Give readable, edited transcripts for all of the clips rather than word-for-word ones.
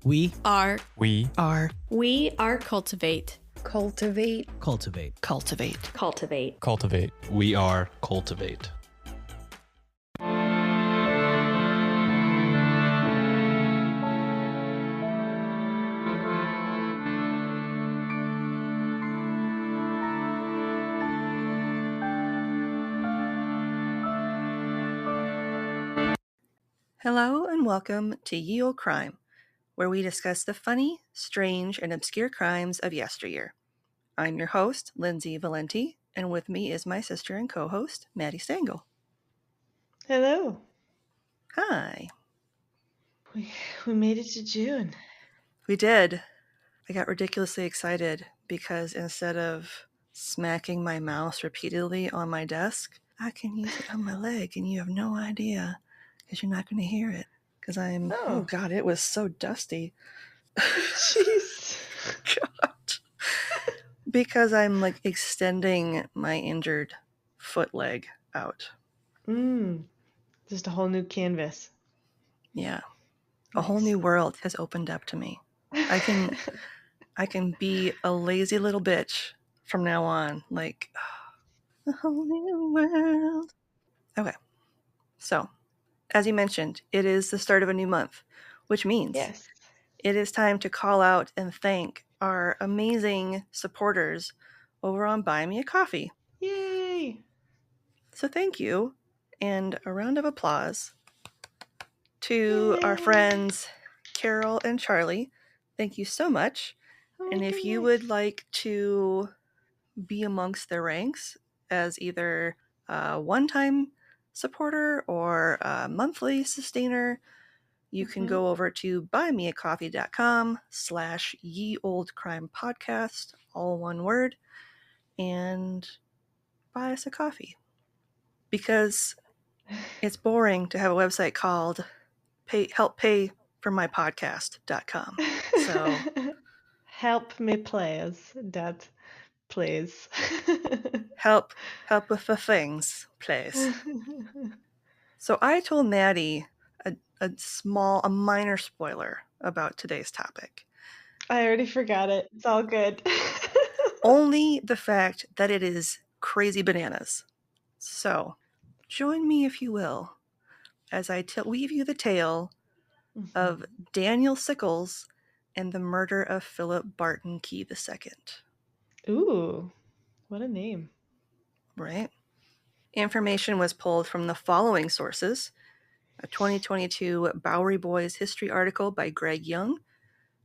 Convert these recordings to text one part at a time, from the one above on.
We are cultivate. Cultivate. cultivate. Cultivate. Cultivate. Cultivate. We are cultivate. Hello and welcome to Ye Olde Crime, where we discuss the funny, strange, and obscure crimes of yesteryear. I'm your host, Lindsay Valenti, and with me is my sister and co-host, Maddie Stengel. Hello. Hi. We made it to June. We did. I got ridiculously excited because instead of smacking my mouse repeatedly on my desk, I can use it on my leg, and you have no idea because you're not going to hear it. Because oh God, it was so dusty. Jeez. God. Because I'm like extending my injured foot leg out. Just a whole new canvas. Yeah. A whole new world has opened up to me. I can be a lazy little bitch from now on. Like, a whole new world. Okay. So, as you mentioned, it is the start of a new month, which means Yes. it is time to call out and thank our amazing supporters over on Buy Me a Coffee. Yay! So thank you, and a round of applause to our friends Carol and Charlie. Thank you so much. And if you would like to be amongst their ranks as either a one-time supporter or a monthly sustainer, you can go over to buymeacoffee.com/yeoldecrimepodcast, all one word, and buy us a coffee. Because it's boring to have a website called helppayformypodcast.com. So help me please, Dad. Please. help with the things, please. So I told Maddie a minor spoiler about today's topic. I already forgot it. It's all good. Only the fact that it is crazy bananas. So join me, if you will, as I weave you the tale of Daniel Sickles and the murder of Philip Barton Key II. Ooh, what a name. Right? Information was pulled from the following sources: a 2022 Bowery Boys history article by Greg Young,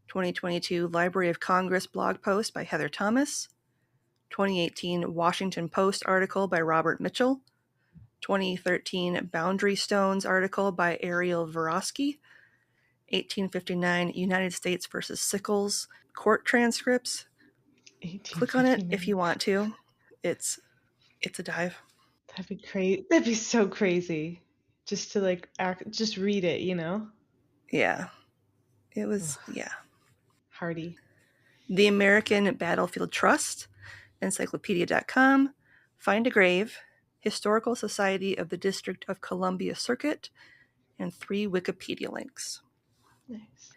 2022 Library of Congress blog post by Heather Thomas, 2018 Washington Post article by Robert Mitchell, 2013 Boundary Stones article by Ariel Vorosky, 1859 United States versus Sickles court transcripts. Click on it if you want to. It's a dive. That'd be crazy. That'd be so crazy. Just to just read it, you know? Yeah. It was, yeah. Hardy. The American Battlefield Trust, encyclopedia.com, Find a Grave, Historical Society of the District of Columbia Circuit, and 3 Wikipedia links. Nice.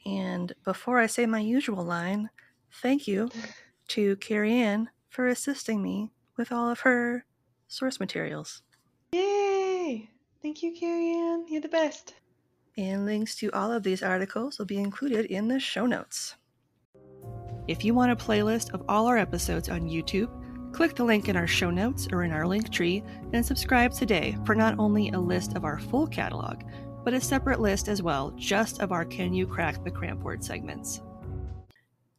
And before I say my usual line, thank you to Carrie Ann for assisting me with all of her source materials. Yay! Thank you, Carrie Ann. You're the best. And links to all of these articles will be included in the show notes. If you want a playlist of all our episodes on YouTube, click the link in our show notes or in our link tree and subscribe today for not only a list of our full catalog, but a separate list as well, just of our Can You Crack the Cramp Word segments.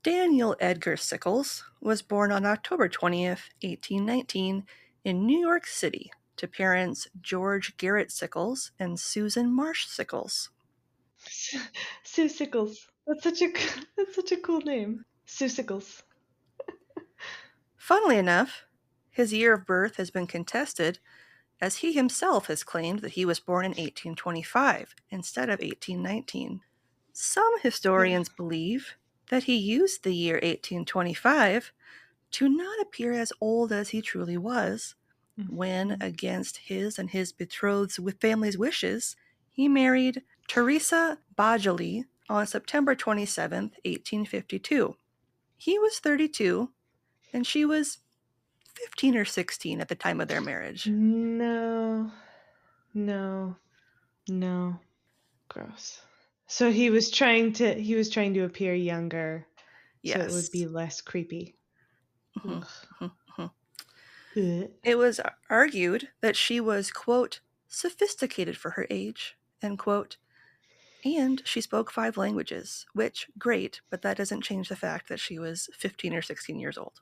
Daniel Edgar Sickles was born on October 20th, 1819, in New York City to parents George Garrett Sickles and Susan Marsh Sickles. Sue Sickles. That's such a cool name. Sue Sickles. Funnily enough, his year of birth has been contested, as he himself has claimed that he was born in 1825 instead of 1819. Some historians believe that he used the year 1825 to not appear as old as he truly was, when, against his and his betrothed's family's wishes, he married Teresa Bajali, on September 27th, 1852. He was 32, and she was 15 or 16 at the time of their marriage. No. No. No. Gross. So he was trying to appear younger so it would Yes. be less creepy. Mhm, Ugh. mhm, mhm. Ugh. It was argued that she was, quote, sophisticated for her age, end quote, and she spoke 5 languages, which, great, but that doesn't change the fact that she was 15 or 16 years old.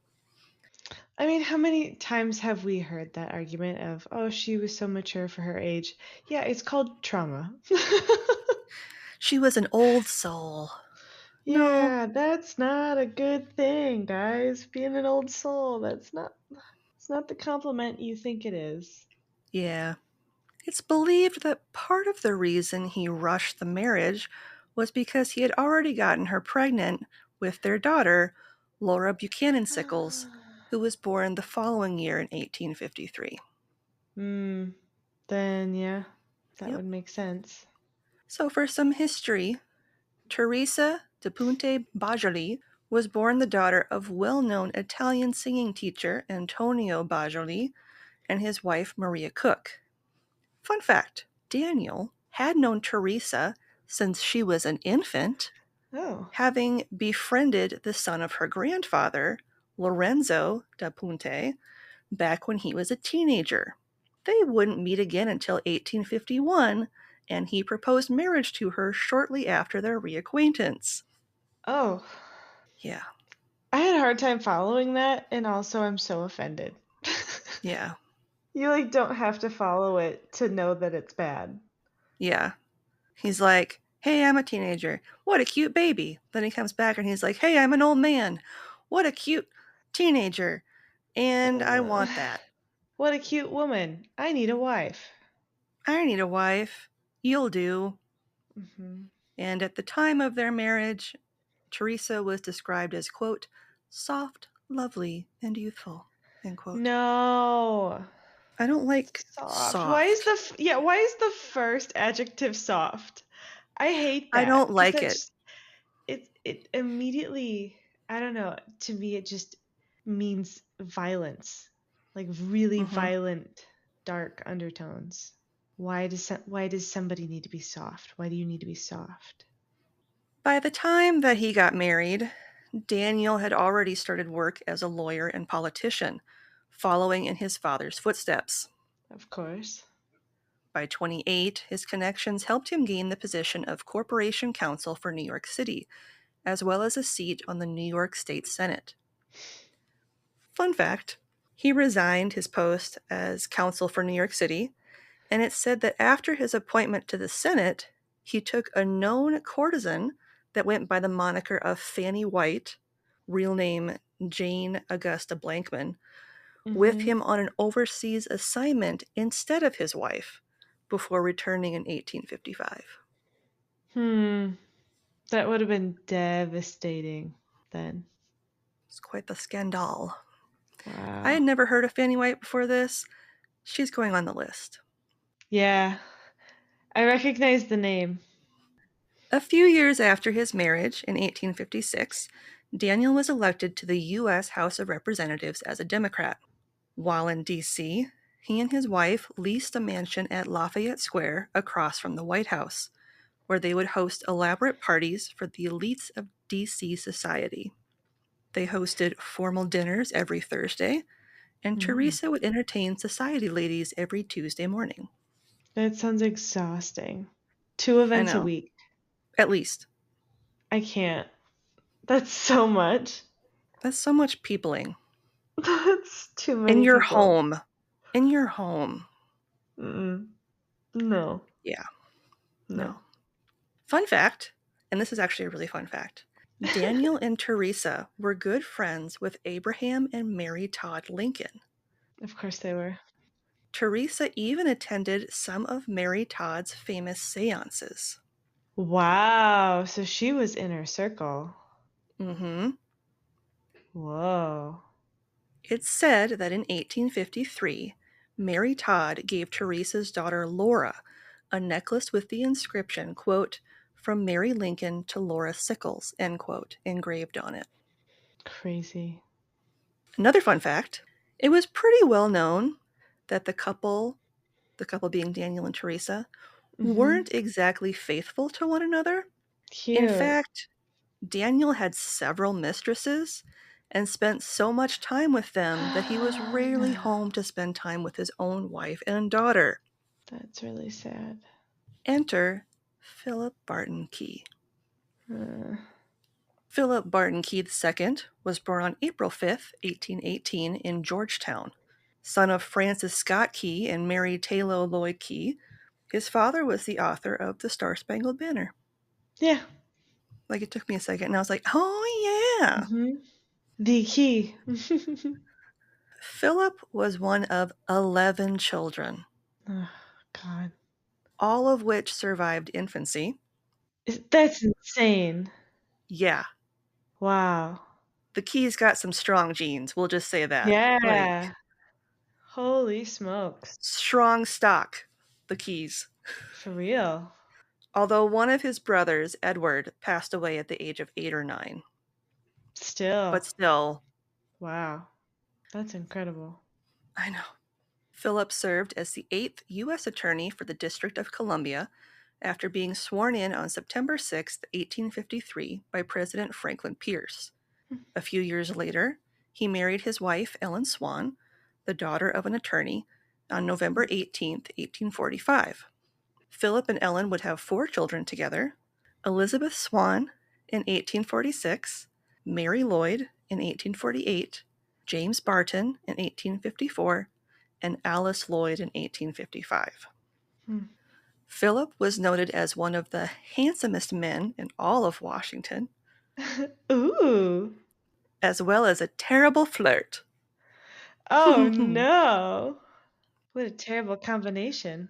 I mean, how many times have we heard that argument of, oh, she was so mature for her age? Yeah, it's called trauma. She was an old soul. No, Yeah, that's not a good thing, guys. Being an old soul, it's not the compliment you think it is. yeah. It's believed that part of the reason he rushed the marriage was because he had already gotten her pregnant with their daughter, Laura Buchanan Sickles, who was born the following year in 1853. Hmm. Then yeah, that Yep. would make sense. So, for some history, Teresa de Punte Bajoli was born the daughter of well known Italian singing teacher Antonio Bajoli and his wife Maria Cook. Fun fact, Daniel had known Teresa since she was an infant, Oh. having befriended the son of her grandfather, Lorenzo da Punte, back when he was a teenager. They wouldn't meet again until 1851, and he proposed marriage to her shortly after their reacquaintance. Oh. Yeah, I had a hard time following that, and also I'm so offended. yeah, You like don't have to follow it to know that it's bad. yeah. He's like, hey, I'm a teenager. What a cute baby. Then he comes back and he's like, hey, I'm an old man. What a cute teenager. And I Uh, want that. what a cute woman. I need a wife. I need a wife. You'll do. Hmm. And at the time of their marriage, Teresa was described as, quote, soft, lovely, and youthful, end quote. No. I don't like Soft. soft. Why is the first adjective soft? I hate I that don't because like that it. just it immediately, I don't know, to me it just means violence. Like really Hmm. violent dark undertones. Why does somebody need to be soft? Why do you need to be soft? By the time that he got married, Daniel had already started work as a lawyer and politician, following in his father's footsteps. Of course. By 28, his connections helped him gain the position of Corporation Counsel for New York City, as well as a seat on the New York State Senate. Fun fact, he resigned his post as counsel for New York City, and it's said that after his appointment to the Senate, he took a known courtesan that went by the moniker of Fanny White, real name Jane Augusta Blankman, with Mm-hmm. him on an overseas assignment instead of his wife before returning in 1855. Hmm. That would have been devastating then. It's quite the scandal. I had Wow. never heard of Fanny White before this. She's going on the list. Yeah, I recognize the name. A few years after his marriage in 1856, Daniel was elected to the U.S. House of Representatives as a Democrat. While in D.C., he and his wife leased a mansion at Lafayette Square across from the White House, where they would host elaborate parties for the elites of D.C. society. They hosted formal dinners every Thursday, and Mm. Teresa would entertain society ladies every Tuesday morning. That sounds exhausting. 2 I events a know, week. at least. I can't. That's so much. That's so much peopling. That's too In many your people. home. In your home. Mm-mm. No. Yeah, No. no. Fun fact, and this is actually a really fun fact, Daniel and Teresa were good friends with Abraham and Mary Todd Lincoln. Of course they were. Teresa even attended some of Mary Todd's famous seances. Wow. So she was in her circle. Mm-hmm. Whoa. It's said that in 1853, Mary Todd gave Teresa's daughter Laura a necklace with the inscription, quote, from Mary Lincoln to Laura Sickles, end quote, engraved on it. Crazy. Another fun fact, it was pretty well known that the couple being Daniel and Teresa, Mm-hmm. weren't exactly faithful to one another. In Cute. fact, Daniel had several mistresses and spent so much time with them that he was rarely home to spend time with his own wife and daughter. That's really sad. Enter Philip Barton Key. Uh, Philip Barton Key II was born on April 5th, 1818, in Georgetown. Son of Francis Scott Key and Mary Taylor Lloyd Key, his father was the author of The Star-Spangled Banner. yeah. Like, it took me a second, and I was like, oh, yeah. Mm-hmm. The key. Philip was one of 11 children, Oh, God. all of which survived infancy. That's insane. Yeah, Wow. the Keys got some strong genes, we'll just say that. Like, Yeah. Holy smokes. strong stock, the Keys. For real. Although one of his brothers, Edward, passed away at the age of 8 or 9. Still. But still, Wow. That's incredible. I know. Philip served as the 8th U.S. Attorney for the District of Columbia after being sworn in on September 6, 1853, by President Franklin Pierce. A few years later, he married his wife, Ellen Swan, the daughter of an attorney, on November 18, 1845. Philip and Ellen would have 4 children together: Elizabeth Swan in 1846, Mary Lloyd in 1848, James Barton in 1854, and Alice Lloyd in 1855. Hmm. Philip was noted as one of the handsomest men in all of Washington, Ooh. as well as a terrible flirt. Oh no. What a terrible combination.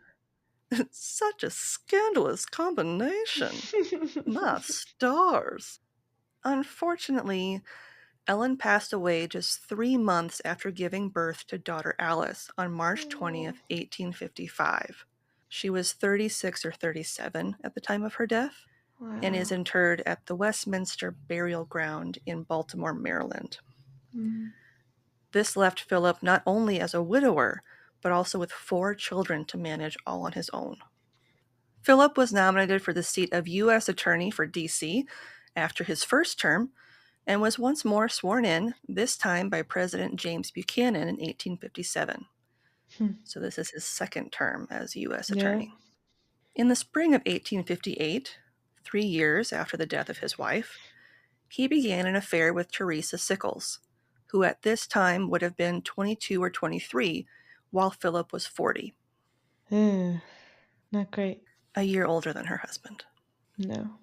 Such a scandalous combination. My stars. Unfortunately, Ellen passed away just 3 months after giving birth to daughter Alice on March Oh, 20th, 1855. She was 36 or 37 at the time of her death and is wow. interred at the Westminster Burial Ground in Baltimore, Maryland. Mm. This left Philip not only as a widower, but also with 4 children to manage all on his own. Philip was nominated for the seat of U.S. Attorney for D.C. after his first term and was once more sworn in, this time by President James Buchanan in 1857. Hmm. So this is his second term as U.S. Yeah. Attorney. In the spring of 1858, 3 years after the death of his wife, he began an affair with Teresa Sickles, who at this time would have been 22 or 23, while Philip was 40, Ugh, not great. a year older than her husband. No.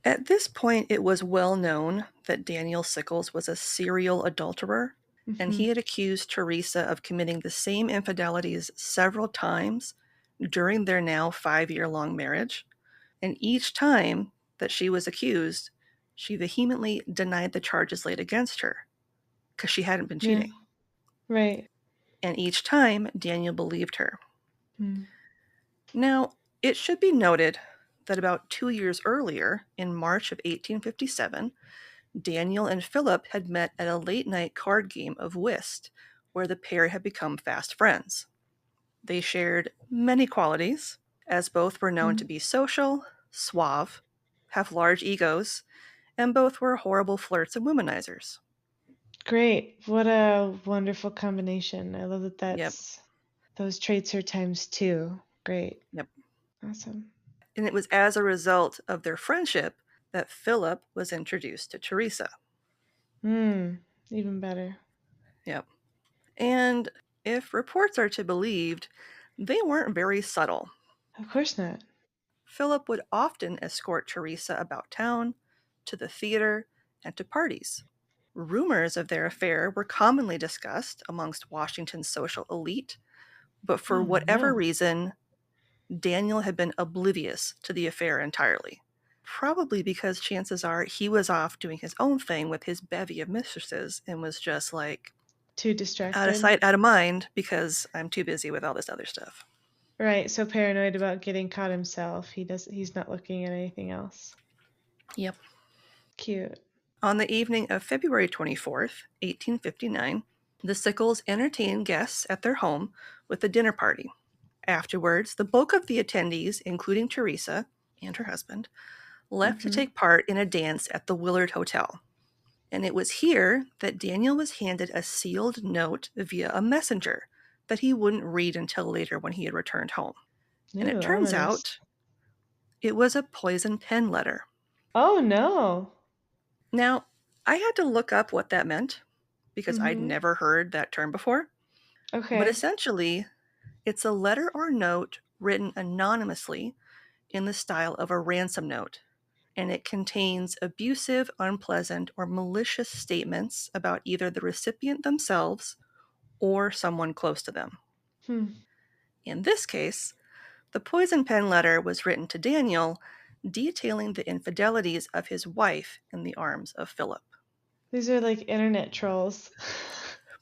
At this point, it was well known that Daniel Sickles was a serial adulterer, and Mm-hmm. he had accused Teresa of committing the same infidelities several times during their now 5-year-long marriage. And each time that she was accused, she vehemently denied the charges laid against her because she hadn't been Yeah. cheating. Right. And each time, Daniel believed her. Mm. Now, it should be noted that about 2 years earlier, in March of 1857, Daniel and Philip had met at a late-night card game of whist, where the pair had become fast friends. They shared many qualities, as both were known to Mm. be social, suave, have large egos, and both were horrible flirts and womanizers. Great. What a wonderful combination. I love that Yep, those traits are times two. Great. yep. Awesome. And it was as a result of their friendship that Philip was introduced to Teresa. Even better. Yep. And if reports are to be believed, they weren't very subtle. Of course not. Philip would often escort Teresa about town, to the theater, and to parties. Rumors of their affair were commonly discussed amongst Washington's social elite, but for Oh whatever no. reason, Daniel had been oblivious to the affair entirely. Probably because chances are he was off doing his own thing with his bevy of mistresses and was just like, Too out of distracted. sight, out of mind, because I'm too busy with all this other stuff. Right, so paranoid about getting caught himself. He's not looking at anything else. Yep. Cute. On the evening of February 24th, 1859, the Sickles entertained guests at their home with a dinner party. Afterwards, the bulk of the attendees, including Teresa and her husband, left to Mm-hmm. take part in a dance at the Willard Hotel. And it was here that Daniel was handed a sealed note via a messenger that he wouldn't read until later when he had returned home. And it Ooh, turns ominous. out it was a poison pen letter. Oh no. Now, I had to look up what that meant because I'd Mm-hmm. never heard that term before. But Okay. essentially, it's a letter or note written anonymously in the style of a ransom note, and it contains abusive, unpleasant, or malicious statements about either the recipient themselves or someone close to them. Hmm. In this case, the poison pen letter was written to Daniel, detailing the infidelities of his wife in the arms of Philip. These are like internet trolls.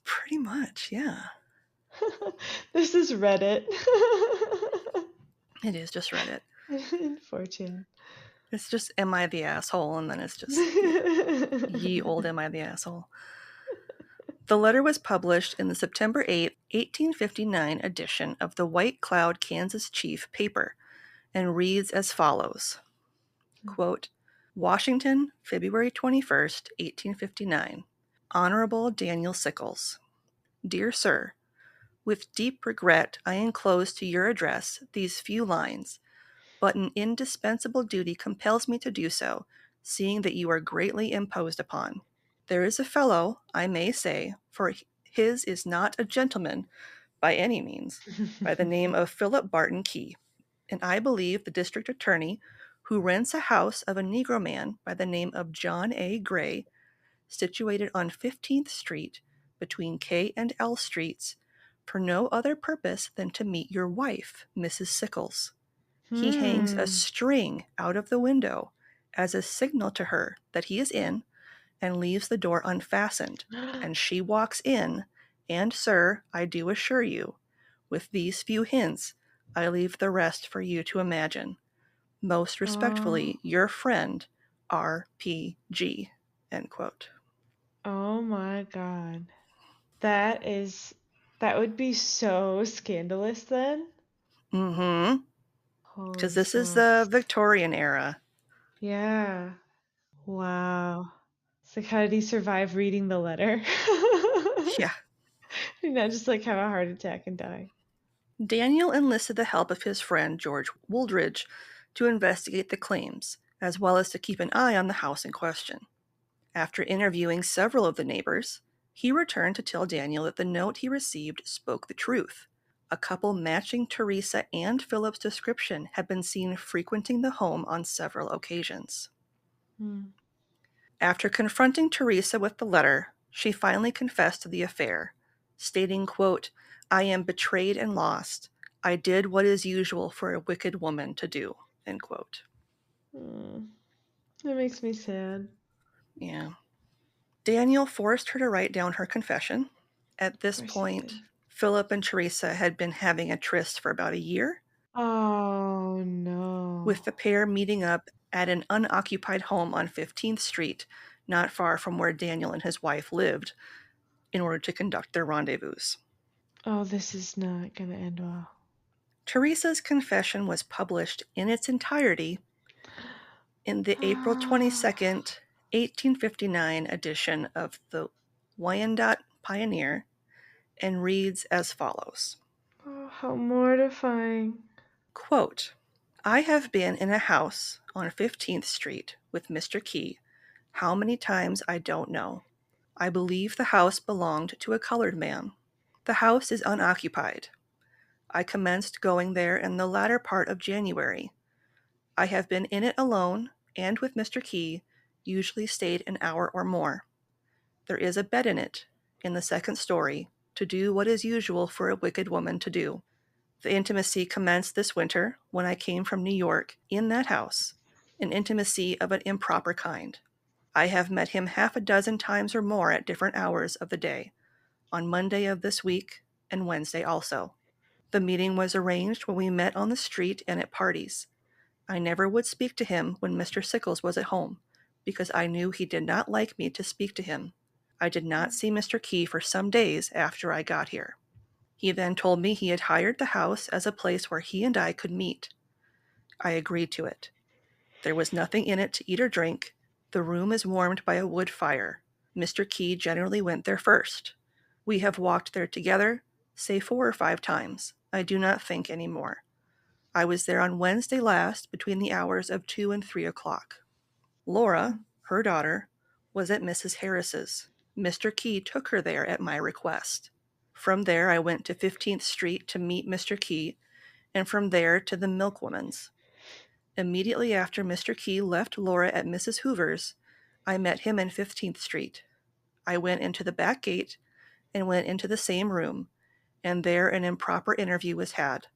Pretty much, yeah. This is Reddit. It is just Reddit. In 4chan. It's just, am I the asshole? And then it's just, ye old am I the asshole. The letter was published in the September 8th, 1859 edition of the White Cloud, Kansas Chief paper and reads as follows, quote, Washington, February 21st, 1859. Honorable Daniel Sickles. Dear Sir, with deep regret I enclose to your address these few lines, but an indispensable duty compels me to do so, seeing that you are greatly imposed upon. There is a fellow, I may say, for his is not a gentleman by any means, by the name of Philip Barton Key, and I believe the district attorney, who rents a house of a Negro man by the name of John A. Gray, situated on 15th Street between K and L Streets, for no other purpose than to meet your wife, Mrs. Sickles. He hangs a Hmm. string out of the window as a signal to her that he is in, and leaves the door unfastened, and she walks in, and, sir, I do assure you, with these few hints, I leave the rest for you to imagine. Most Oh, respectfully, your friend, R.P.G. End quote. oh my God. That is, that would be so scandalous then. Mm-hmm. Because Holy this is the smokes. Victorian era. Yeah. Wow. It's like, how did he survive reading the letter? Yeah. Did not just like have a heart attack and die. Daniel enlisted the help of his friend George Wooldridge to investigate the claims, as well as to keep an eye on the house in question. After interviewing several of the neighbors, he returned to tell Daniel that the note he received spoke the truth. A couple matching Teresa and Philip's description had been seen frequenting the home on several occasions. Hmm. After confronting Teresa with the letter, she finally confessed to the affair, stating, quote, I am betrayed and lost. I did what is usual for a wicked woman to do, end quote. Hmm. That makes me sad. Yeah. Daniel forced her to write down her confession. At Of this course he did. point, Philip and Teresa had been having a tryst for about a year, Oh no. with the pair meeting up at an unoccupied home on 15th Street, not far from where Daniel and his wife lived, in order to conduct their rendezvous. Oh, this is not gonna end well. Teresa's confession was published in its entirety in the April 22nd, 1859 edition of the Wyandotte Pioneer and reads as follows. Oh, how mortifying. Quote, I have been in a house on 15th Street with Mr. Key. How many times I don't know. I believe the house belonged to a colored man. The house is unoccupied. I commenced going there in the latter part of January. I have been in it alone and with Mr. Key, usually stayed an hour or more. There is a bed in it, in the second story, to do what is usual for a wicked woman to do. The intimacy commenced this winter, when I came from New York, in that house, an intimacy of an improper kind. I have met him half a dozen times or more at different hours of the day, on Monday of this week and Wednesday also. The meeting was arranged when we met on the street and at parties. I never would speak to him when Mr. Sickles was at home, because I knew he did not like me to speak to him. I did not see Mr. Key for some days after I got here. He then told me he had hired the house as a place where he and I could meet. I agreed to it. There was nothing in it to eat or drink. The room is warmed by a wood fire. Mr. Key generally went there first. We have walked there together, say 4 or 5 times. I do not think any more. I was there on Wednesday last between the hours of 2 and 3 o'clock. Laura, her daughter, was at Mrs. Harris's. Mr. Key took her there at my request. From there I went to 15th Street to meet Mr. Key, and from there to the Milkwoman's. Immediately after Mr. Key left Laura at Mrs. Hoover's, I met him in 15th Street. I went into the back gate and went into the same room, and there an improper interview was had.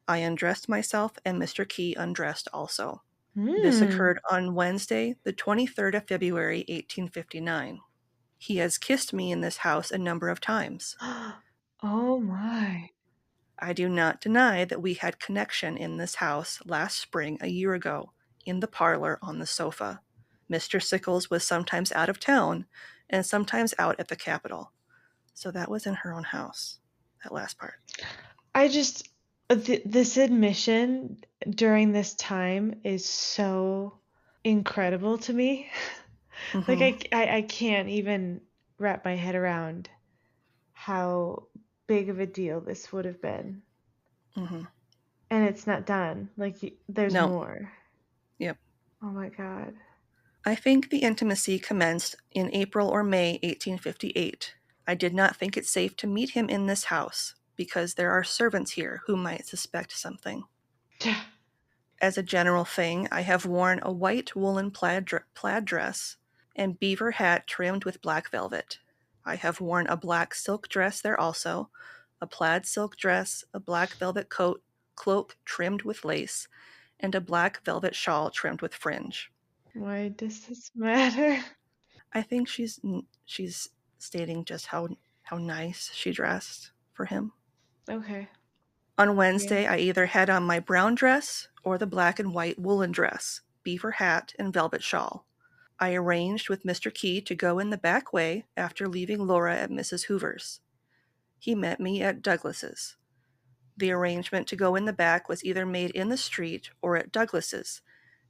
I undressed myself, and Mr. Key undressed also. This Hmm. occurred on Wednesday, the 23rd of February, 1859. He has kissed me in this house a number of times. Oh my. I do not deny that we had connection in this house last spring a year ago, in the parlor on the sofa. Mr. Sickles was sometimes out of town and sometimes out at the Capitol. So that was in her own house, that last part. I just this admission during this time is so incredible to me. Like Mm-hmm. I can't even wrap my head around how big of a deal this would have been. Mm-hmm. And it's not done. Like there's No. more. Yep. Oh my God. I think the intimacy commenced in April or May 1858. I did not think it safe to meet him in this house, because there are servants here who might suspect something. As a general thing, I have worn a white woolen plaid dress and beaver hat trimmed with black velvet. I have worn a black silk dress there also, a plaid silk dress, a black velvet cloak trimmed with lace, and a black velvet shawl trimmed with fringe. Why does this matter? I think she's stating just how nice she dressed for him. Okay. On Yeah. Wednesday, I either had on my brown dress or the black and white woolen dress, beaver hat, and velvet shawl. I arranged with Mr. Key to go in the back way after leaving Laura at Mrs. Hoover's. He met me at Douglas's. The arrangement to go in the back was either made in the street or at Douglas's,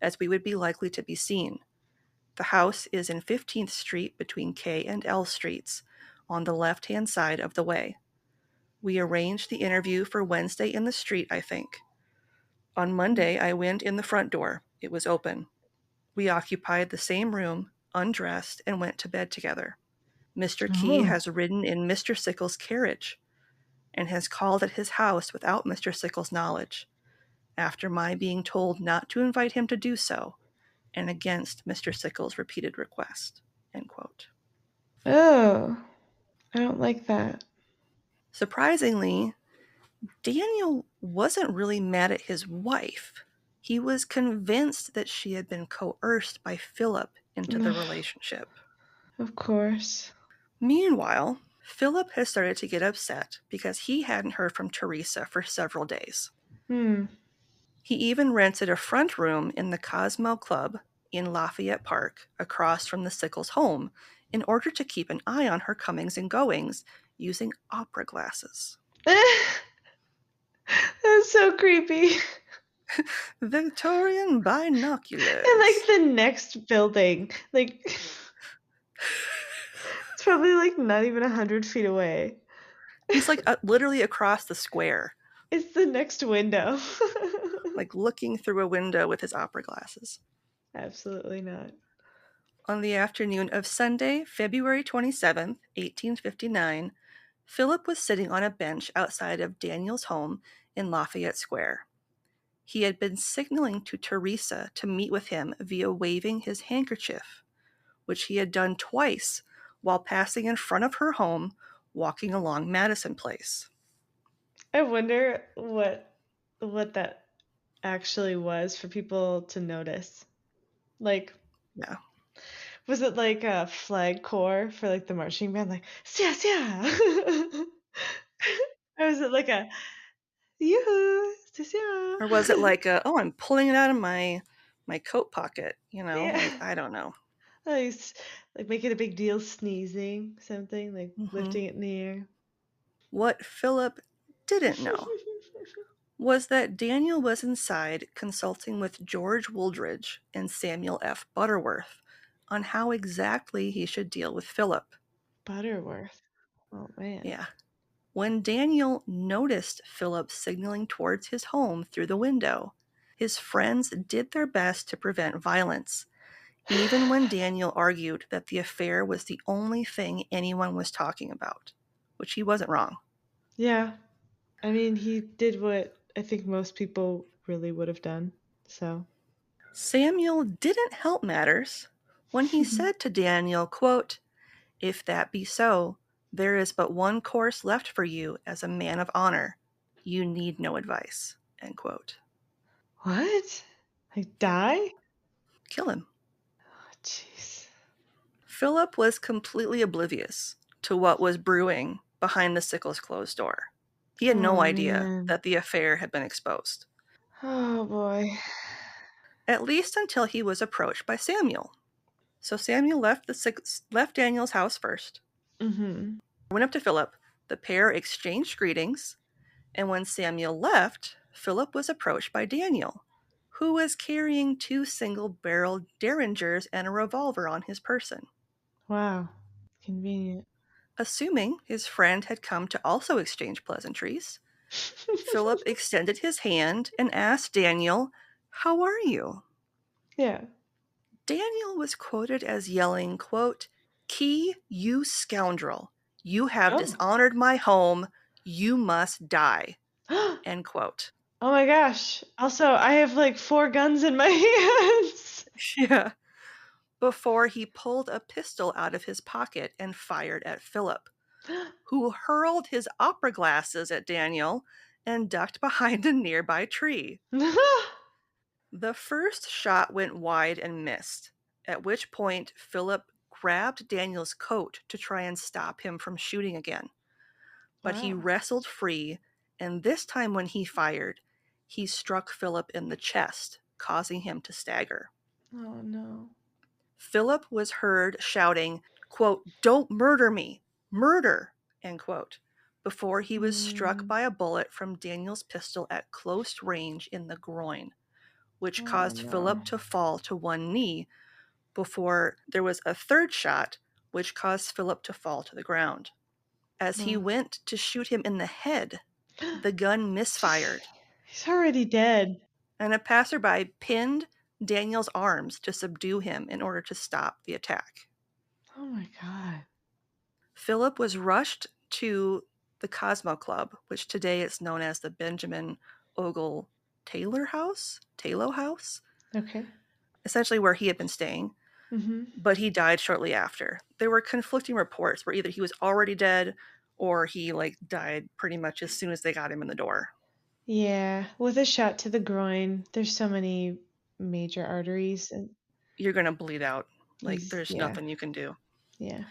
as we would be likely to be seen. The house is in 15th Street between K and L Streets, on the left-hand side of the way. We arranged the interview for Wednesday in the street, I think. On Monday, I went in the front door. It was open. We occupied the same room, undressed, and went to bed together. Mr. Key Oh. has ridden in Mr. Sickles' carriage and has called at his house without Mr. Sickles' knowledge, after my being told not to invite him to do so, and against Mr. Sickles' repeated request. End quote. Oh. I don't like that. Surprisingly, Daniel wasn't really mad at his wife. He was convinced that she had been coerced by Philip into the relationship. Of course. Meanwhile, Philip has started to get upset because he hadn't heard from Teresa for several days. Hmm. He even rented a front room in the Cosmo Club in Lafayette Park, across from the Sickles home, in order to keep an eye on her comings and goings using opera glasses. That's so creepy. Victorian binoculars. And like the next building, like it's probably like not even 100 feet away. He's like literally across the square, It's the next window. like looking through a window with his opera glasses. Absolutely not. On the afternoon of Sunday, February 27th, 1859, Philip was sitting on a bench outside of Daniel's home in Lafayette Square. He had been signaling to Teresa to meet with him via waving his handkerchief, which he had done twice while passing in front of her home, walking along Madison Place. I wonder what that actually was for people to notice. Like, Yeah. was it like a flag corps for like the marching band, like, yeah, yeah? Or was it like a Yoo-hoo! Or was it like, oh, I'm pulling it out of my coat pocket, Yeah. like, I don't know. Like making a big deal, sneezing, something, like Hmm. lifting it in the air. What Philip didn't know was that Daniel was inside consulting with George Wooldridge and Samuel F. Butterworth on how exactly he should deal with Philip. Butterworth. Oh man. Yeah. When Daniel noticed Philip signaling towards his home through the window, his friends did their best to prevent violence, even when Daniel argued that the affair was the only thing anyone was talking about, which he wasn't wrong. Yeah. I mean, he did what I think most people really would have done. So. Samuel didn't help matters when he said to Daniel, quote, "If that be so, there is but one course left for you as a man of honor. You need no advice." End quote. What? Like die? Kill him. Oh, jeez. Philip was completely oblivious to what was brewing behind the Sickles closed door. He had no Oh idea man. that the affair had been exposed, Oh boy. at least until he was approached by Samuel. So Samuel left Daniel's house first, Mm-hmm. went up to Philip. The pair exchanged greetings, and when Samuel left, Philip was approached by Daniel, who was carrying two single-barreled derringers and a revolver on his person. Wow. Convenient. Assuming his friend had come to also exchange pleasantries, Philip extended his hand and asked Daniel, "How are you?" Yeah. Daniel was quoted as yelling, quote, "Key, you scoundrel, you have Oh. dishonored my home, you must die," end quote. Oh my gosh. Also, I have like 4 guns in my hands. Yeah. Before he pulled a pistol out of his pocket and fired at Philip, who hurled his opera glasses at Daniel and ducked behind a nearby tree. The first shot went wide and missed, at which point Philip grabbed Daniel's coat to try and stop him from shooting again. But he Wow. wrestled free, and this time when he fired, he struck Philip in the chest, causing him to stagger. Oh no. Philip was heard shouting, quote, "Don't murder me! Murder!" end quote, before he was struck Mm. by a bullet from Daniel's pistol at close range in the groin, which Oh caused no. Philip to fall to one knee before there was a third shot, which caused Philip to fall to the ground. As he Wow. went to shoot him in the head, the gun misfired, He's already dead. and a passerby pinned Daniel's arms to subdue him in order to stop the attack. Oh my god. Philip was rushed to the Cosmo Club, which today is known as the Benjamin Ogle Taylor House, Okay. essentially where he had been staying, Mm-hmm. but he died shortly after. There were conflicting reports where either he was already dead or he died pretty much as soon as they got him in the door. Yeah. With a shot to the groin, there's so many major arteries and You're going to bleed out. he's There's yeah. nothing you can do. Yeah.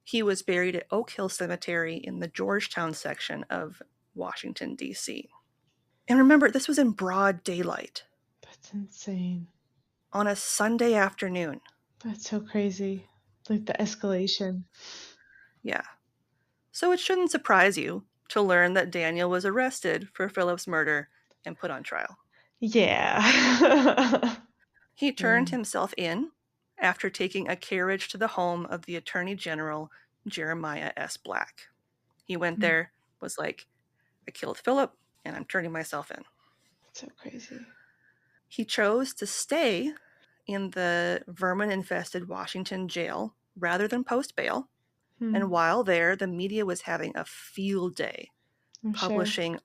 He was buried at Oak Hill Cemetery in the Georgetown section of Washington, D.C. And remember, this was in broad daylight That's insane. on a Sunday afternoon. That's so crazy. Like the escalation. Yeah. So it shouldn't surprise you to learn that Daniel was arrested for Philip's murder and put on trial. Yeah. He turned Man. himself in after taking a carriage to the home of the Attorney General, Jeremiah S. Black. He went Mm. there, was like, "I killed Philip, and I'm turning myself in." That's so crazy. He chose to stay in the vermin-infested Washington jail rather than post bail. And Hmm. while there, the media was having a field day, I'm sure. publishing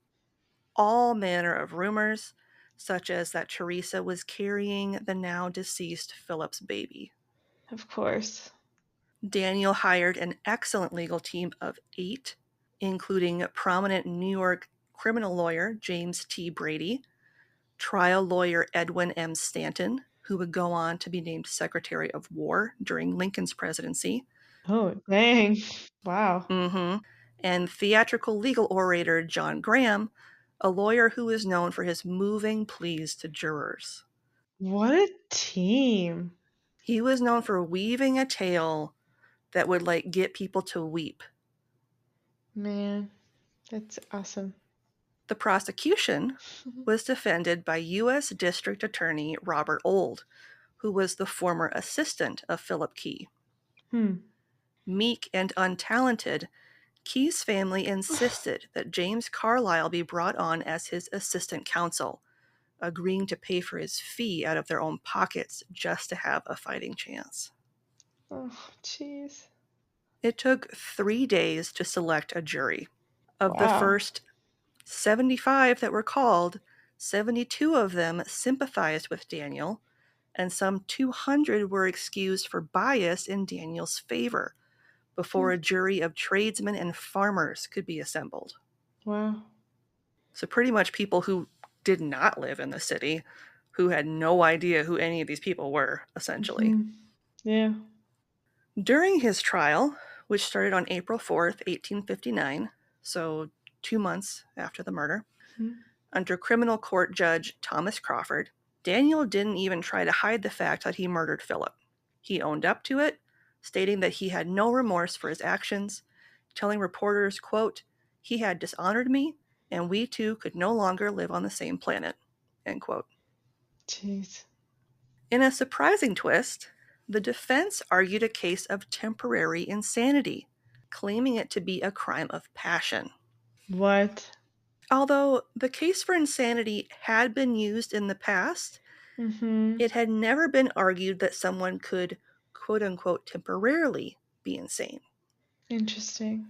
all manner of rumors, such as that Teresa was carrying the now deceased Philip's baby. Of course. Daniel hired an excellent legal team of 8, including prominent New York criminal lawyer James T. Brady, trial lawyer Edwin M. Stanton, who would go on to be named Secretary of War during Lincoln's presidency, Oh, dang. Wow. and theatrical legal orator John Graham, a lawyer who is known for his moving pleas to jurors. What a team. He was known for weaving a tale that would get people to weep. Man, that's awesome. The prosecution was defended by U.S. District Attorney Robert Olde, who was the former assistant of Philip Key. Hmm. Meek and untalented, Key's family insisted that James Carlisle be brought on as his assistant counsel, agreeing to pay for his fee out of their own pockets just to have a fighting chance. Oh, jeez. It took 3 days to select a jury. Of the Wow. first 75 that were called, 72 of them sympathized with Daniel, and some 200 were excused for bias in Daniel's favor before a jury of tradesmen and farmers could be assembled. Wow. So pretty much people who did not live in the city, who had no idea who any of these people were, essentially. Mm-hmm. Yeah. During his trial, which started on April 4th, 1859, so 2 months after the murder, Mm-hmm. under criminal court judge Thomas Crawford, Daniel didn't even try to hide the fact that he murdered Philip. He owned up to it, stating that he had no remorse for his actions, telling reporters, quote, "He had dishonored me, and we two could no longer live on the same planet," end quote. Jeez. In a surprising twist, the defense argued a case of temporary insanity, claiming it to be a crime of passion. What? Although the case for insanity had been used in the past, Mm-hmm. it had never been argued that someone could, quote unquote, temporarily be insane. Interesting.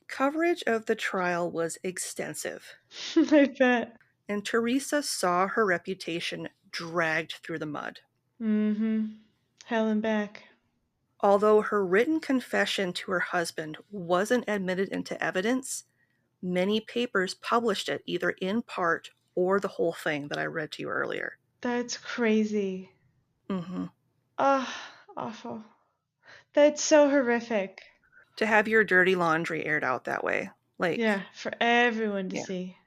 Coverage of the trial was extensive, I bet. and Teresa saw her reputation dragged through the mud. Mm-hmm. Hell and back. Although her written confession to her husband wasn't admitted into evidence, many papers published it either in part or the whole thing that I read to you earlier. That's crazy. Mm-hmm. Ah, awful. That's so horrific. To have your dirty laundry aired out that way. Yeah, for everyone to Yeah. see.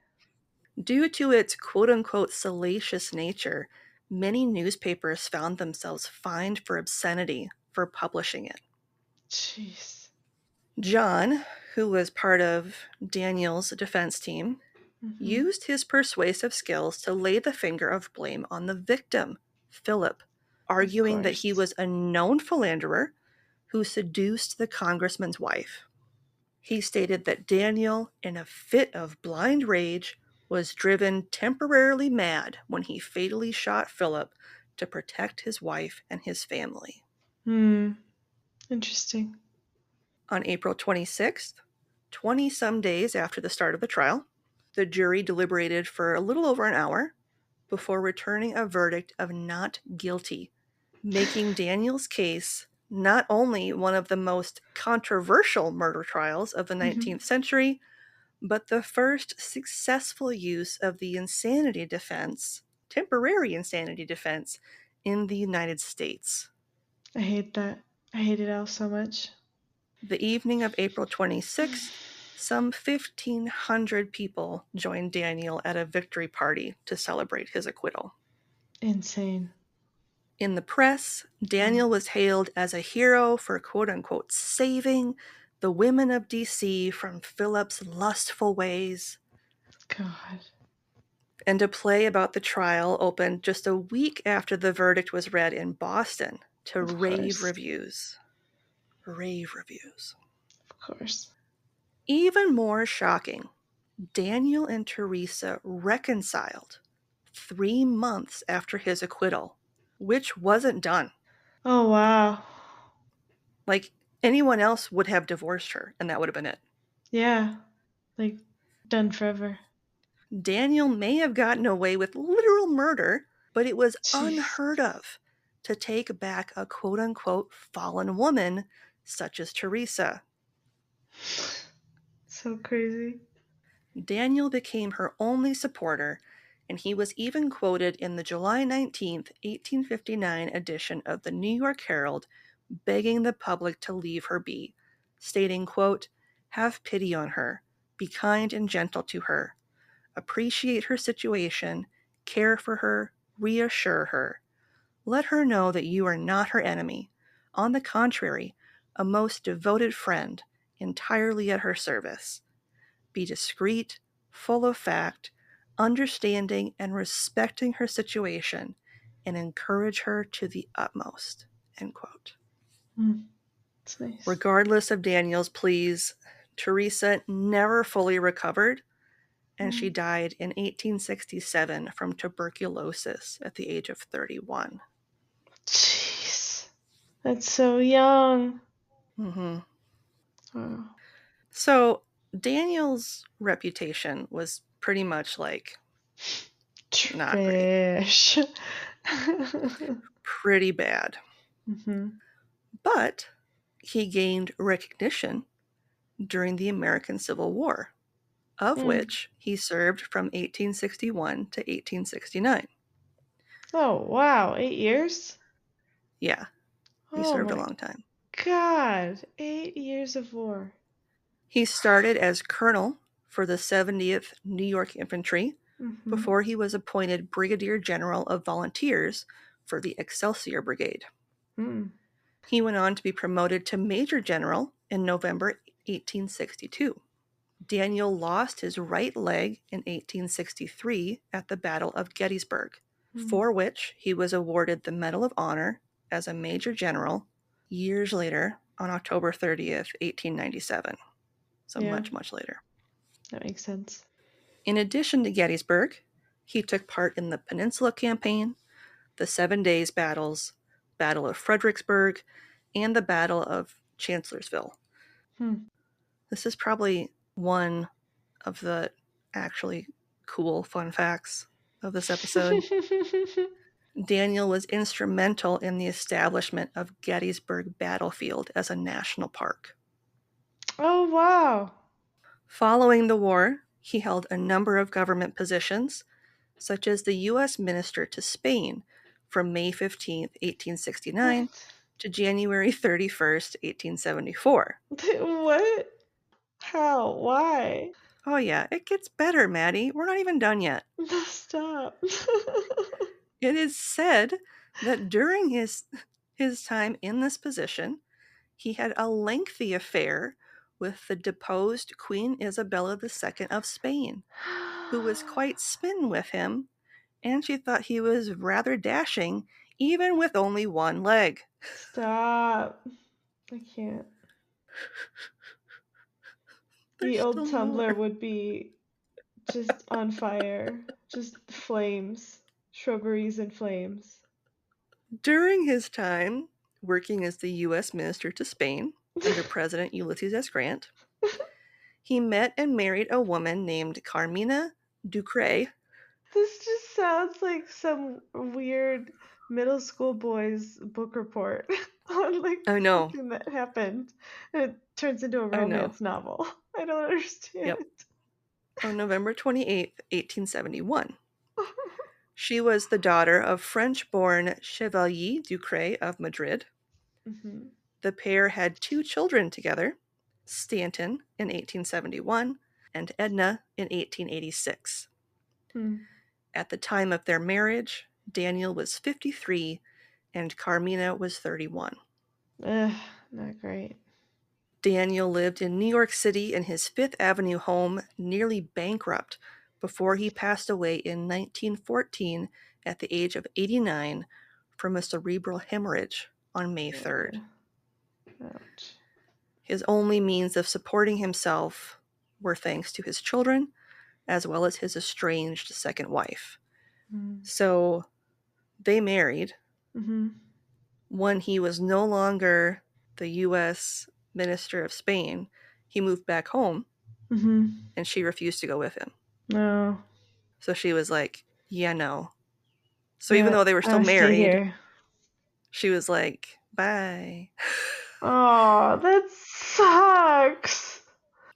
Due to its quote-unquote salacious nature, many newspapers found themselves fined for obscenity for publishing it. Jeez. John, who was part of Daniel's defense team, Mm-hmm. used his persuasive skills to lay the finger of blame on the victim, Philip, Of arguing that he course. was a known philanderer who seduced the congressman's wife. He stated that Daniel, in a fit of blind rage, was driven temporarily mad when he fatally shot Philip to protect his wife and his family. Hmm. Interesting. On April 26th, 20-some days after the start of the trial, the jury deliberated for a little over an hour before returning a verdict of not guilty, making Daniel's case not only one of the most controversial murder trials of the 19th century, but the first successful use of the insanity defense, temporary insanity defense, in the United States. I hate that. I hate it all so much. The evening of April 26th, some 1,500 people joined Daniel at a victory party to celebrate his acquittal. Insane. In the press, Daniel was hailed as a hero for quote-unquote saving the women of D.C. from Philip's lustful ways. God. And a play about the trial opened just a week after the verdict was read in Boston to Of rave course. reviews. Rave reviews. Of course. Even more shocking, Daniel and Teresa reconciled 3 months after his acquittal, which wasn't done. Oh, wow. Like, anyone else would have divorced her, and that would have been it. Yeah. Like, done forever. Daniel may have gotten away with literal murder, but it was Jeez. unheard of to take back a quote-unquote fallen woman such as Teresa. So crazy. Daniel became her only supporter, and he was even quoted in the July 19th, 1859 edition of the New York Herald begging the public to leave her be, stating, quote, "Have pity on her, be kind and gentle to her. Appreciate her situation, care for her, reassure her. Let her know that you are not her enemy. On the contrary, a most devoted friend, entirely at her service. Be discreet, full of fact, understanding and respecting her situation, and encourage her to the utmost. End quote. It's nice. Regardless of Daniel's pleas, Teresa never fully recovered, and she died in 1867 from tuberculosis at the age of 31. Jeez. That's so young. Mm-hmm. Wow. So Daniel's reputation was pretty much like not great. Trash. Pretty bad. But he gained recognition during the American Civil War, of which he served from 1861 to 1869. Oh, wow. 8 years? Yeah, he Oh served a my long time. God. 8 years of war. He started as colonel for the 70th New York Infantry before he was appointed Brigadier General of Volunteers for the Excelsior Brigade. He went on to be promoted to Major General in November 1862. Daniel lost his right leg in 1863 at the Battle of Gettysburg, for which he was awarded the Medal of Honor as a Major General years later on October 30th, 1897. So much, much later. That makes sense. In addition to Gettysburg, he took part in the Peninsula Campaign, the 7 Days Battles, Battle of Fredericksburg, and the Battle of Chancellorsville. This is probably one of the actually cool fun facts of this episode. Daniel was instrumental in the establishment of Gettysburg Battlefield as a national park. Oh, wow. Following the war, he held a number of government positions, such as the U.S. Minister to Spain from May 15, 1869 to January 31st, 1874. What? How? Why? Oh yeah, it gets better, Maddie. We're not even done yet. Stop. It is said that during his time in this position, he had a lengthy affair with the deposed Queen Isabella II of Spain, who was quite smitten with him, and she thought he was rather dashing, even with only one leg. Stop. I can't. The There's old still Tumblr more. would be just on fire. Just flames. Shrubberies and flames. During his time working as the U.S. Minister to Spain under President Ulysses S. Grant, he met and married a woman named Carmina Ducre. This just sounds like some weird middle school boys book report on like I know. something that happened. And it turns into a I know. romance novel. I don't understand. Yep. On November 28th, 1871. She was the daughter of French-born Chevalier Ducre of Madrid. The pair had 2 children together, Stanton in 1871 and Edna in 1886. At the time of their marriage, Daniel was 53 and Carmina was 31. Ugh, not great. Daniel lived in New York City in his Fifth Avenue home, nearly bankrupt, before he passed away in 1914 at the age of 89 from a cerebral hemorrhage on May 3rd. Ouch. His only means of supporting himself were thanks to his children, as well as his estranged second wife. So they married. When he was no longer the U.S. Minister of Spain, he moved back home, and she refused to go with him. No. So she was like, yeah, no. So even though they were still married, she was like, bye. Oh, that sucks.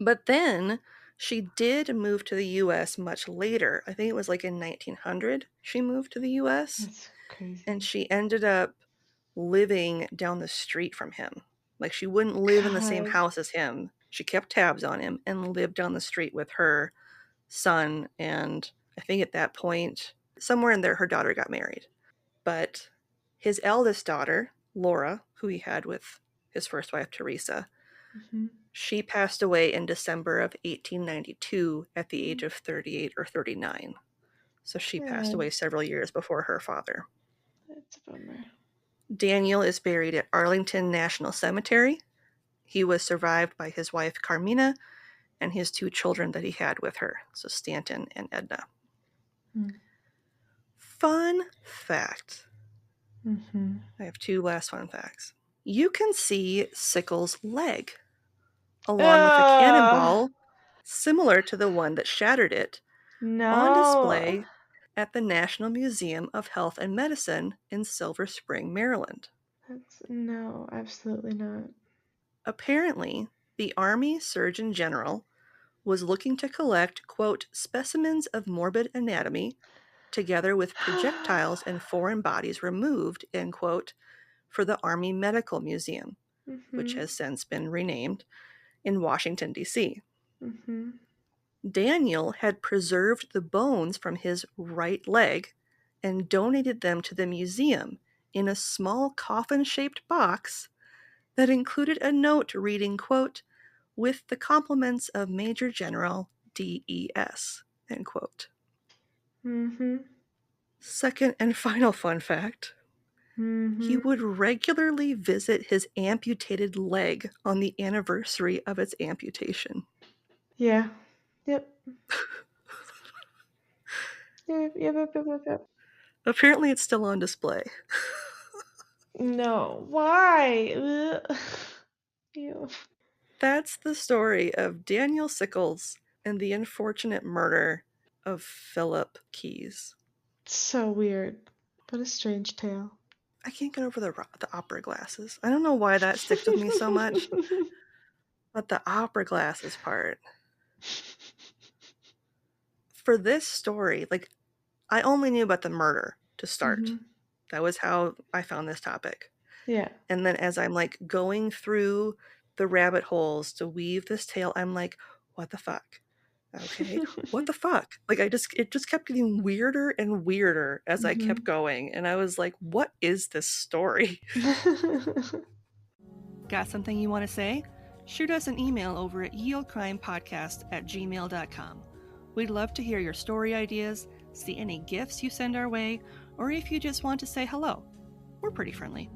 But then she did move to the U.S. much later. I think it was like in 1900 she moved to the U.S. That's crazy. And she ended up living down the street from him. Like she wouldn't live in the same house as him. She kept tabs on him and lived down the street with her son, and I think at that point, somewhere in there, her daughter got married. But his eldest daughter, Laura, who he had with his first wife, Teresa, she passed away in December of 1892 at the age of 38 or 39. So she passed away several years before her father. That's a bummer. Daniel is buried at Arlington National Cemetery. He was survived by his wife, Carmina, and his 2 children that he had with her, so Stanton and Edna. Fun fact. I have 2 last fun facts. You can see Sickles' leg, along with a cannonball similar to the one that shattered it, on display at the National Museum of Health and Medicine in Silver Spring, Maryland. No, absolutely not. Apparently, the Army Surgeon General was looking to collect, quote, specimens of morbid anatomy, together with projectiles and foreign bodies removed, end quote, for the Army Medical Museum, which has since been renamed, in Washington, D.C. Daniel had preserved the bones from his right leg and donated them to the museum in a small coffin-shaped box that included a note reading, quote, with the compliments of Major General D.E.S., end quote. Second and final fun fact. He would regularly visit his amputated leg on the anniversary of its amputation. Yeah. Yep. Yep. Apparently it's still on display. No. Why? Ew. That's the story of Daniel Sickles and the unfortunate murder of Philip Keyes. So weird. What a strange tale. I can't get over the opera glasses. I don't know why that sticks with me so much, but the opera glasses part. For this story, like, I only knew about the murder to start. That was how I found this topic. Yeah. And then as I'm like going through the rabbit holes to weave this tale, I'm like, what the fuck? Okay, what the fuck? Like, it just kept getting weirder and weirder as I kept going. And I was like, what is this story? Got something you want to say? Shoot us an email over at yieldcrimepodcast@gmail.com. We'd love to hear your story ideas, see any gifts you send our way, or if you just want to say hello. We're pretty friendly.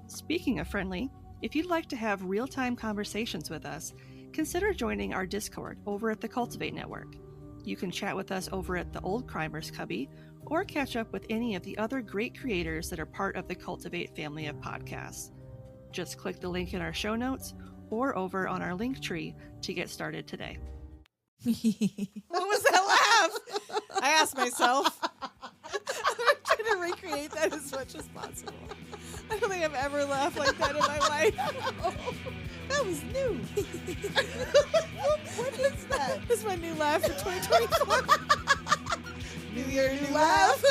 Speaking of friendly, if you'd like to have real-time conversations with us, consider joining our Discord over at the Cultivate Network. You can chat with us over at the Old Crimers Cubby, or catch up with any of the other great creators that are part of the Cultivate family of podcasts. Just click the link in our show notes or over on our link tree to get started today. What was that laugh? I asked myself. I'm trying to recreate that as much as possible. I don't think I've ever laughed like that in my life. That was new. What is that? This is my new laugh for 2024. New Year, new laugh.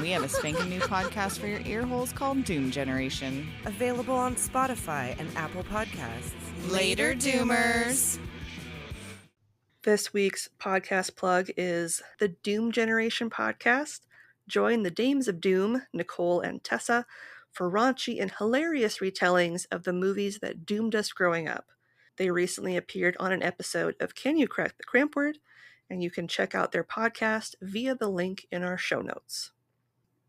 We have a spanking new podcast for your ear holes called Doom Generation. Available on Spotify and Apple Podcasts. Later, Doomers. This week's podcast plug is the Doom Generation podcast. Join the Dames of Doom, Nicole and Tessa, for raunchy and hilarious retellings of the movies that doomed us growing up. They recently appeared on an episode of Can You Crack the Cramp Word? And you can check out their podcast via the link in our show notes.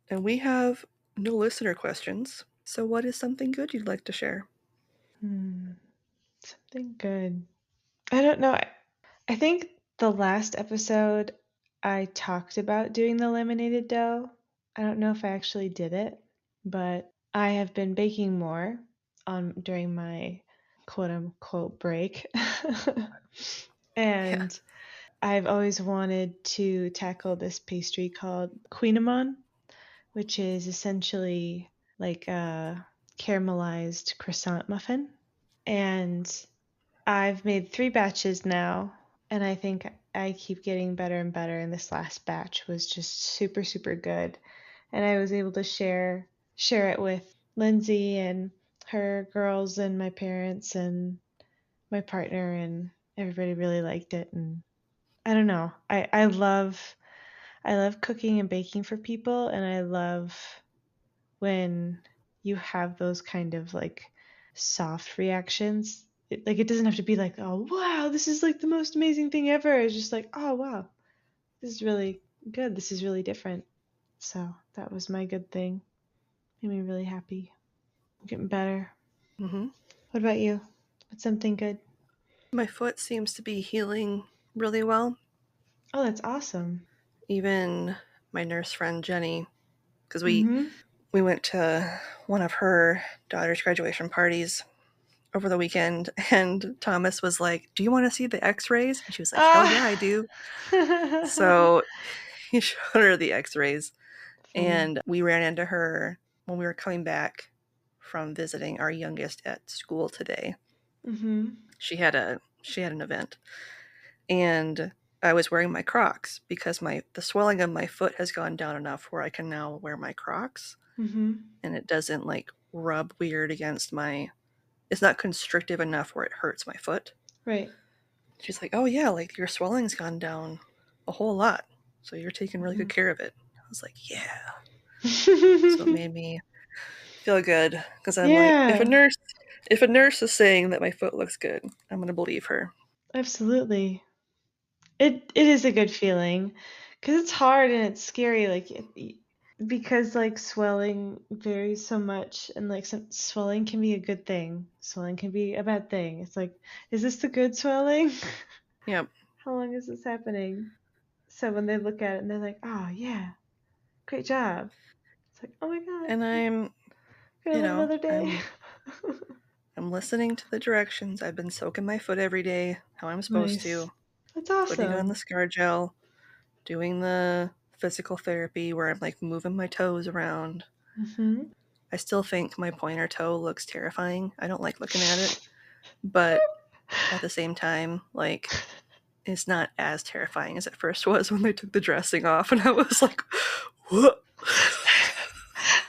And we have no listener questions, so what is something good you'd like to share? Something good. I don't know. I think the last episode I talked about doing the laminated dough. I don't know if I actually did it, but I have been baking more during my quote unquote break. And I've always wanted to tackle this pastry called Queenamon, which is essentially like a caramelized croissant muffin. And I've made 3 batches now, and I think I keep getting better and better, and this last batch was just super, super good. And I was able to share it with Lindsay and her girls and my parents and my partner, and everybody really liked it. And I don't know. I love cooking and baking for people, and I love when you have those kind of like soft reactions. Like it doesn't have to be like, oh wow, this is like the most amazing thing ever. It's just like, oh wow, this is really good. This is really different. So that was my good thing. Made me really happy. I'm getting better. Mm-hmm. What about you? What's something good? My foot seems to be healing really well. Oh, that's awesome. Even my nurse friend Jenny, because we Mm-hmm. went to one of her daughter's graduation parties over the weekend, and Thomas was like, "Do you want to see the X-rays?" And she was like, "Hell yeah, I do." So he showed her the X-rays, Funny. and we ran into her when we were coming back from visiting our youngest at school today. Mm-hmm. She had an event, and I was wearing my Crocs because the swelling of my foot has gone down enough where I can now wear my Crocs, Mm-hmm. and it doesn't like rub weird against my. It's not constrictive enough where it hurts my foot. Right. She's like, "Oh yeah, like your swelling's gone down a whole lot, so you're taking really good care of it." I was like, "Yeah." So it made me feel good because I'm like, if Yeah, a nurse is saying that my foot looks good, I'm gonna believe her. absolutely. It is a good feeling because it's hard and it's scary, like because like swelling varies so much, and like some swelling can be a good thing, swelling can be a bad thing. It's like, is this the good swelling? Yep. How long is this happening? So when they look at it and they're like, oh yeah, great job. It's like, oh my God, And I'm, gonna live another day. I'm listening to the directions. I've been soaking my foot every day, how I'm supposed Nice. to, That's putting on awesome. the scar gel, doing the physical therapy where I'm like moving my toes around. Mm-hmm. I still think my pointer toe looks terrifying. I don't like looking at it, but at the same time, like, it's not as terrifying as it first was when they took the dressing off, and I was like, what?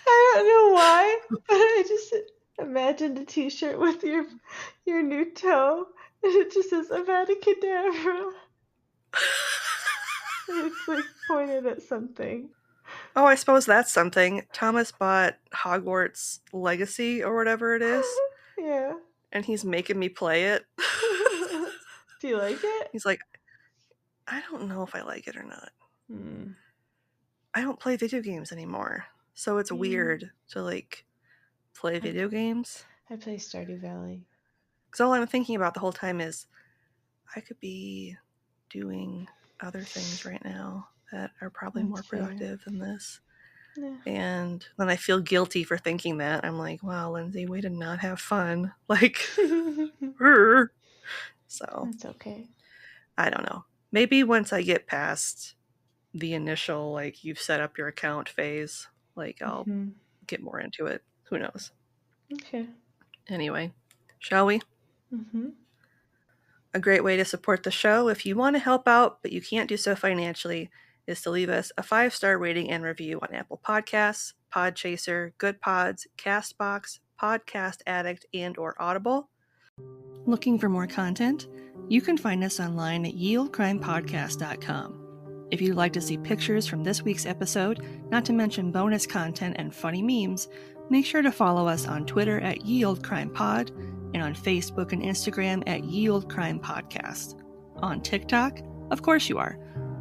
I don't know why, but I just imagined a T-shirt with your new toe, and it just says Avada-Kedavra, and it's like pointed at something. Oh, I suppose that's something. Thomas bought Hogwarts Legacy or whatever it is, Yeah. and he's making me play it. Do you like it? He's like, I don't know if I like it or not. Hmm. I don't play video games anymore, so it's weird to like play video games. I play Stardew Valley. Because all I'm thinking about the whole time is I could be doing other things right now that are probably That's more fair. productive than this. Yeah. And then I feel guilty for thinking that. I'm like, wow, Lindsay, way to not have fun. Like, so That's okay. I don't know. Maybe once I get past the initial, like, you've set up your account phase, like, I'll get more into it. Who knows? Okay. Anyway, shall we? Mm-hmm. A great way to support the show, if you want to help out but you can't do so financially, is to leave us a 5-star rating and review on Apple Podcasts, Podchaser, Good Pods, Castbox, Podcast Addict, and or Audible. Looking for more content? You can find us online at yieldcrimepodcast.com. If you'd like to see pictures from this week's episode, not to mention bonus content and funny memes, make sure to follow us on Twitter at YieldCrimePod and on Facebook and Instagram at Yield Crime Podcast. On TikTok, of course you are.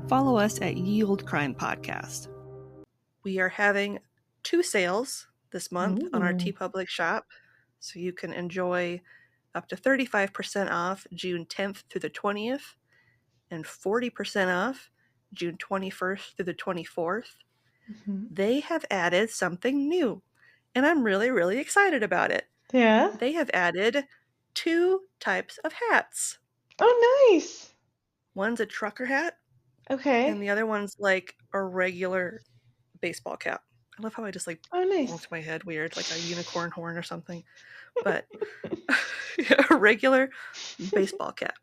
Follow us at Yield Crime Podcast. We are having 2 sales this month on our TeePublic shop, so you can enjoy up to 35% off June 10th through the 20th and 40% off June 21st through the 24th. Mm-hmm. They have added something new, and I'm really, really excited about it. Yeah. They have added 2 types of hats. Oh, nice. One's a trucker hat, Okay. and the other one's like a regular baseball cap. I love how I just like Oh, nice. bonked my head weird, like a unicorn horn or something. But yeah, a regular baseball cap.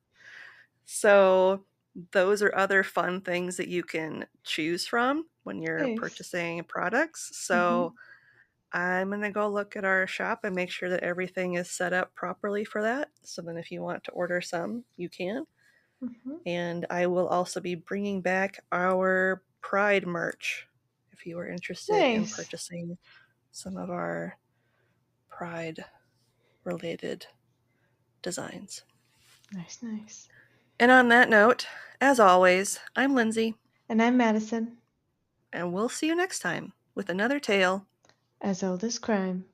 So those are other fun things that you can choose from when you're Nice. purchasing products. So I'm going to go look at our shop and make sure that everything is set up properly for that. So then if you want to order some, you can. And I will also be bringing back our Pride merch if you are interested in Nice. purchasing some of our Pride related designs. Nice. And on that note, as always, I'm Lindsay, And I'm Madison, and we'll see you next time with another tale as old as crime.